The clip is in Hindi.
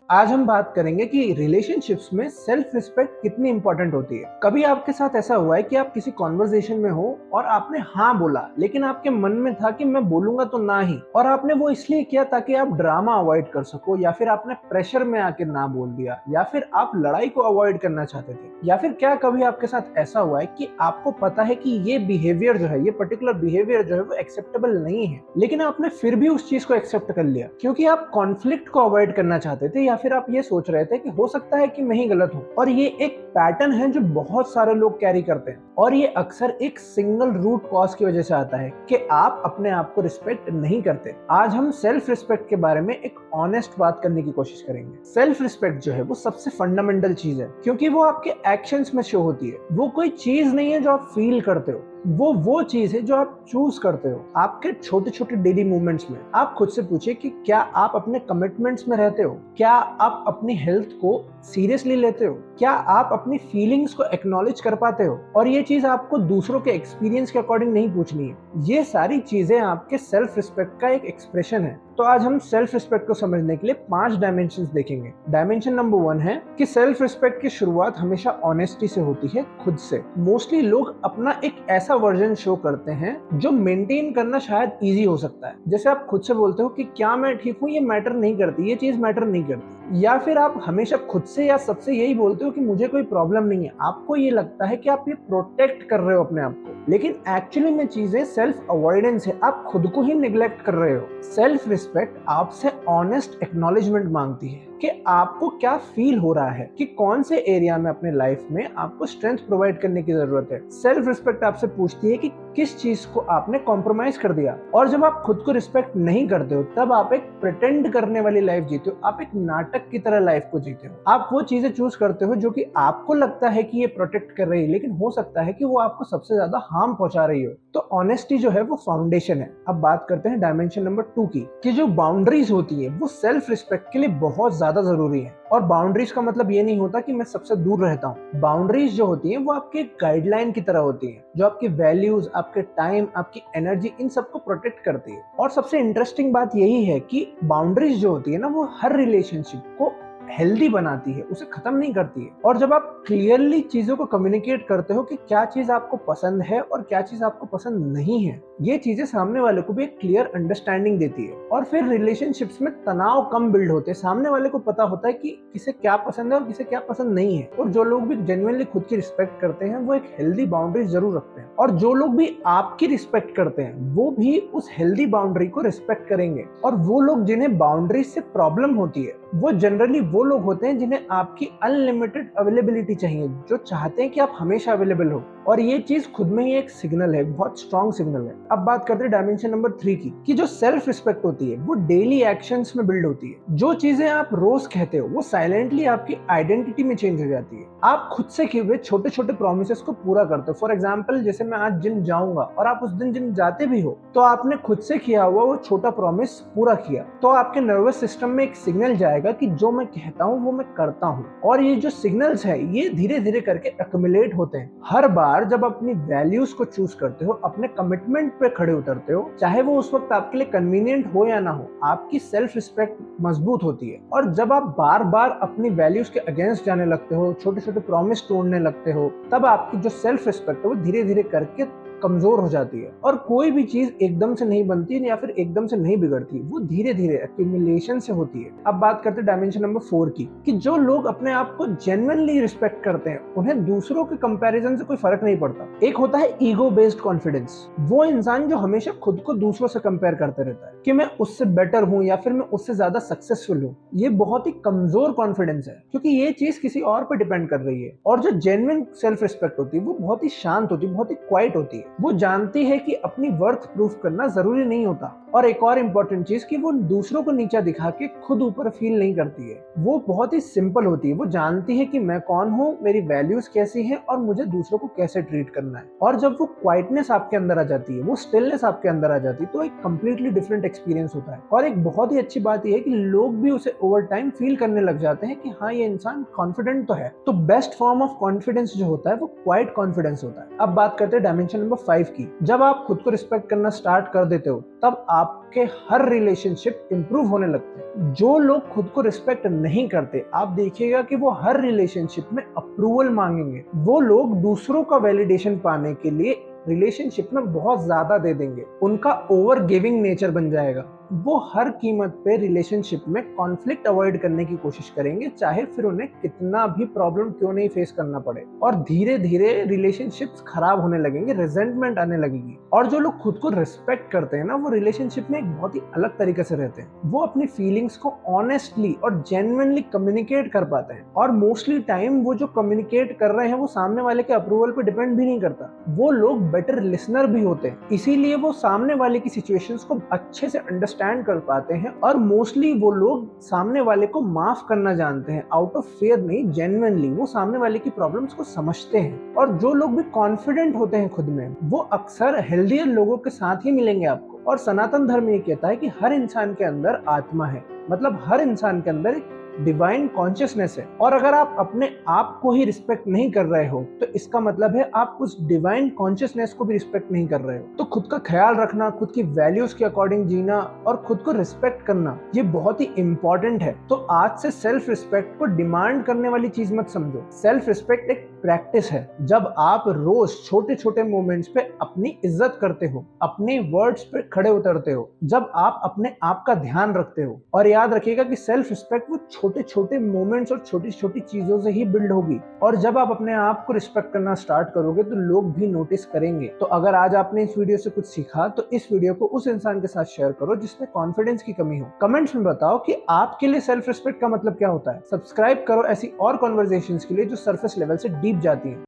आज हम बात करेंगे कि रिलेशनशिप्स में सेल्फ रिस्पेक्ट कितनी इंपॉर्टेंट होती है। कभी आपके साथ ऐसा हुआ है कि आप किसी कॉन्वर्सेशन में हो और आपने हाँ बोला, लेकिन आपके मन में था कि मैं बोलूंगा तो ना ही, और आपने वो इसलिए किया ताकि आप ड्रामा अवॉइड कर सको, या फिर आपने प्रेशर में आके ना बोल दिया, या फिर आप लड़ाई को अवॉइड करना चाहते थे। या फिर क्या कभी आपके साथ ऐसा हुआ है कि आपको पता है कि ये बिहेवियर जो है, ये पर्टिकुलर बिहेवियर जो है वो एक्सेप्टेबल नहीं है, लेकिन आपने फिर भी उस चीज को एक्सेप्ट कर लिया क्योंकि आप कॉन्फ्लिक्ट को अवॉइड करना चाहते थे, या फिर आप ये सोच रहे थे कि हो सकता है कि मैं ही गलत हूं। और ये एक पैटर्न है जो बहुत सारे लोग कैरी करते हैं, और ये अक्सर एक सिंगल रूट कॉज की वजह से आता है कि आप अपने आप को रिस्पेक्ट नहीं करते। आज हम सेल्फ रिस्पेक्ट के बारे में एक ऑनेस्ट बात करने की कोशिश करेंगे। सेल्फ रिस्पेक्ट जो है वो सबसे फंडामेंटल चीज है, क्योंकि वो आपके एक्शंस में शो होती है। वो कोई चीज नहीं है जो आप फील करते हो, वो चीज है जो आप चूज करते हो। आपके छोटे छोटे डेली मूवमेंट्स में आप खुद से पूछिए कि क्या आप अपने कमिटमेंट्स में रहते हो, क्या आप अपनी हेल्थ को सीरियसली लेते हो, क्या आप अपनी फीलिंग्स को एक्नॉलेज कर पाते हो। और ये चीज आपको दूसरों के एक्सपीरियंस के अकॉर्डिंग नहीं पूछनी है। ये सारी चीजें आपके सेल्फ रिस्पेक्ट का एक एक्सप्रेशन है। तो आज हम सेल्फ रिस्पेक्ट को समझने के लिए 5 डायमेंशंस देखेंगे। डायमेंशन नंबर 1 है कि सेल्फ रिस्पेक्ट की शुरुआत हमेशा ऑनेस्टी से होती है, खुद से। मोस्टली लोग अपना एक ऐसा वर्जन शो करते हैं जो मेंटेन करना शायद इजी हो सकता है। जैसे आप खुद से बोलते हो कि क्या मैं ठीक हूँ, ये मैटर नहीं करती, ये चीज मैटर नहीं करती। या फिर आप हमेशा खुद से या सबसे यही बोलते हो कि मुझे कोई प्रॉब्लम नहीं है। आपको ये लगता है कि आप ये प्रोटेक्ट कर रहे हो अपने आप को, लेकिन एक्चुअली में चीजें सेल्फ अवॉइडेंस है। आप खुद को ही निग्लेक्ट कर रहे हो। सेल्फ रिस्पेक्ट आपसे ऑनेस्ट एक्नॉलेजमेंट मांगती है कि आपको क्या फील हो रहा है, कि कौन से एरिया में अपने लाइफ में आपको स्ट्रेंथ प्रोवाइड करने की जरूरत है। सेल्फ रिस्पेक्ट आपसे पूछती है कि किस चीज को आपने कॉम्प्रोमाइज कर दिया। और जब आप खुद को रिस्पेक्ट नहीं करते हो, तब आप एक प्रिटेंड करने वाली लाइफ जीते हो। आप एक नाटक की तरह लाइफ को जीते हो। आप वो चीजें चूज करते हो जो कि आपको लगता है कि ये प्रोटेक्ट कर रही है, लेकिन हो सकता है कि वो आपको सबसे ज्यादा हार्म पहुंचा रही हो। तो ऑनेस्टी जो है वो फाउंडेशन है। अब बात करते हैं डायमेंशन नंबर 2 की, कि जो बाउंड्रीज होती है वो सेल्फ रिस्पेक्ट के लिए बहुत ज्यादा जरूरी है। और बाउंड्रीज का मतलब ये नहीं होता कि मैं सबसे दूर रहता हूँ। बाउंड्रीज जो होती है वो आपके गाइडलाइन की तरह होती है, जो आपकी वैल्यूज, आपके टाइम, आपकी एनर्जी, इन सबको प्रोटेक्ट करती है। और सबसे इंटरेस्टिंग बात यही है कि बाउंड्रीज जो होती है ना, वो हर रिलेशनशिप को हेल्दी बनाती है, उसे खत्म नहीं करती है। और जब आप क्लियरली चीजों को कम्युनिकेट करते हो कि क्या चीज आपको पसंद है और क्या चीज आपको पसंद नहीं है, ये चीजें सामने वाले को भी एक क्लियर अंडरस्टैंडिंग देती है। और फिर रिलेशनशिप्स में तनाव कम बिल्ड होते हैं। सामने वाले को पता होता है कि किसे क्या पसंद है और किसे क्या पसंद नहीं है। और जो लोग भी जेन्युइनली खुद की रिस्पेक्ट करते हैं वो एक हेल्दी बाउंड्री जरूर रखते हैं, और जो लोग भी आपकी रिस्पेक्ट करते हैं वो भी उस हेल्दी बाउंड्री को रिस्पेक्ट करेंगे। और वो लोग जिन्हें बाउंड्री से प्रॉब्लम होती है वो जनरली वो लोग होते हैं जिन्हें आपकी अनलिमिटेड अवेलेबिलिटी चाहिए, जो चाहते हैं कि आप हमेशा अवेलेबल हो। और ये चीज खुद में ही एक सिग्नल है, बहुत स्ट्रॉन्ग सिग्नल है। अब बात करते हैं डायमेंशन नंबर 3 की, कि जो सेल्फ रिस्पेक्ट होती है वो डेली एक्शंस में बिल्ड होती है। जो चीजें आप रोज कहते हो वो साइलेंटली आपकी आइडेंटिटी में चेंज हो जाती है। आप खुद से किए हुए छोटे छोटे प्रोमिसेस को पूरा करते हो। फॉर एग्जाम्पल, जैसे मैं आज जिम जाऊंगा और आप उस दिन जिम जाते भी हो, तो आपने खुद से किया हुआ वो छोटा प्रॉमिस पूरा किया, तो आपके नर्वस सिस्टम में एक सिग्नल जाएगा कि जो मैं कहता हूँ वो मैं करता हूँ। और ये जो सिग्नल्स है ये धीरे धीरे करके एक्युमुलेट होते हैं। हर बार जब अपनी वैल्यूज को चूज करते हो, अपने कमिटमेंट पे खड़े उतरते हो, चाहे वो उस वक्त आपके लिए कन्वीनियंट हो या ना हो, आपकी सेल्फ रिस्पेक्ट मजबूत होती है। और जब आप बार बार अपनी वैल्यूज के अगेंस्ट जाने लगते हो, छोटे छोटे प्रॉमिस तोड़ने लगते हो, तब आपकी जो सेल्फ रिस्पेक्ट है वो धीरे धीरे करके कमजोर हो जाती है। और कोई भी चीज एकदम से नहीं बनती या फिर एकदम से नहीं बिगड़ती, वो धीरे धीरे एक्यूमुलेशन से होती है। अब बात करते हैं डायमेंशन नंबर 4 की, कि जो लोग अपने आप को जेन्युइनली रिस्पेक्ट करते हैं उन्हें दूसरों के कंपैरिजन से कोई फर्क नहीं पड़ता। एक होता है ईगो बेस्ड कॉन्फिडेंस, वो इंसान जो हमेशा खुद को दूसरों से कंपेयर करते रहता है कि मैं उससे बेटर हूं या फिर मैं उससे ज्यादा सक्सेसफुल हूं। ये बहुत ही कमजोर कॉन्फिडेंस है, क्योंकि ये चीज किसी और पर डिपेंड कर रही है। और जो जेन्युइन सेल्फ रिस्पेक्ट होती है वो बहुत ही शांत होती है, बहुत ही क्वाइट होती है। वो जानती है कि अपनी वर्थ प्रूफ करना जरूरी नहीं होता। और एक और इम्पोर्टेंट चीज, कि वो दूसरों को नीचा दिखा के खुद ऊपर फील नहीं करती है। वो बहुत ही सिंपल होती है। वो जानती है कि मैं कौन हूँ, मेरी वैल्यूज कैसी हैं और मुझे दूसरों को कैसे ट्रीट करना है। और जब वो क्वाइटनेस आपके अंदर आ जाती है, वो स्टिलनेस आपके अंदर आ जाती है, तो एक कंप्लीटली डिफरेंट एक्सपीरियंस होता है। और एक बहुत ही अच्छी बात यह है कि लोग भी उसे ओवर टाइम फील करने लग जाते हैं कि हाँ, ये इंसान कॉन्फिडेंट तो है। तो बेस्ट फॉर्म ऑफ कॉन्फिडेंस जो होता है वो क्वाइट कॉन्फिडेंस होता है। अब बात करते हैं डायमेंशन नंबर 5 की। जब आप खुद को रिस्पेक्ट करना स्टार्ट कर देते हो, तब आपके हर रिलेशनशिप इंप्रूव होने लगते हैं। जो लोग खुद को रिस्पेक्ट नहीं करते, आप देखिएगा कि वो हर रिलेशनशिप में अप्रूवल मांगेंगे। वो लोग दूसरों का वैलिडेशन पाने के लिए रिलेशनशिप में बहुत ज्यादा दे देंगे। उनका ओवर गिविंग नेचर बन जाएगा। वो हर कीमत पे रिलेशनशिप में कॉन्फ्लिक्ट अवॉइड करने की कोशिश करेंगे, चाहे फिर उन्हें कितना भी प्रॉब्लम क्यों नहीं फेस करना पड़े। और धीरे धीरे रिलेशनशिप्स खराब होने लगेंगे, रिजेंटमेंट आने लगेगी। और जो लोग खुद को रिस्पेक्ट करते हैं ना, वो रिलेशनशिप में एक बहुत ही अलग तरीके से रहते हैं। वो अपनी फीलिंग्स को ऑनेस्टली और जेन्युइनली कम्युनिकेट कर पाते हैं। और मोस्टली टाइम वो जो कम्युनिकेट कर रहे हैं वो सामने वाले के अप्रूवल पे डिपेंड भी नहीं करता। वो लोग बेटर लिसनर भी होते हैं, इसीलिए वो सामने वाले की सिचुएशंस को अच्छे से अंडरस्टैंड कर पाते हैं। और मोस्टली वो लोग सामने वाले को माफ करना जानते हैं, आउट ऑफ फियर नहीं, जेन्युइनली वो सामने वाले की प्रॉब्लम्स को समझते हैं। और जो लोग भी कॉन्फिडेंट होते हैं खुद में, वो अक्सर हेल्दियर लोगों के साथ ही मिलेंगे आपको। और सनातन धर्म ये कहता है कि हर इंसान के अंदर आत्मा है, मतलब हर इंसान के अंदर एक डिवाइन कॉन्शियसनेस है। और अगर आप अपने आप को ही रिस्पेक्ट नहीं कर रहे हो, तो इसका मतलब है आप उस डिवाइन कॉन्शियसनेस को भी रिस्पेक्ट नहीं कर रहे हो। तो खुद का ख्याल रखना, खुद की वैल्यूज के अकॉर्डिंग जीना और खुद को रिस्पेक्ट करना, ये बहुत ही इंपॉर्टेंट है। तो आज से सेल्फ रिस्पेक्ट को डिमांड करने वाली चीज मत समझो। सेल्फ रिस्पेक्ट एक प्रैक्टिस है। जब आप रोज छोटे छोटे मोमेंट्स पे अपनी इज्जत करते हो, अपने वर्ड्स पे खड़े उतरते हो, जब आप अपने आप का ध्यान रखते हो। और याद रखिएगा कि सेल्फ रिस्पेक्ट वो छोटे छोटे मोमेंट्स और छोटी छोटी चीजों से ही बिल्ड होगी। और जब आप अपने आप को रिस्पेक्ट करना स्टार्ट करोगे तो लोग भी नोटिस करेंगे। तो अगर आज आपने इस वीडियो से कुछ सीखा, तो इस वीडियो को उस इंसान के साथ शेयर करो जिसमें कॉन्फिडेंस की कमी हो। कमेंट्स में बताओ कि आपके लिए सेल्फ रिस्पेक्ट का मतलब क्या होता है। सब्सक्राइब करो ऐसी और कॉन्वर्सेशंस के लिए जो सरफेस लेवल से डीप जाती हैं।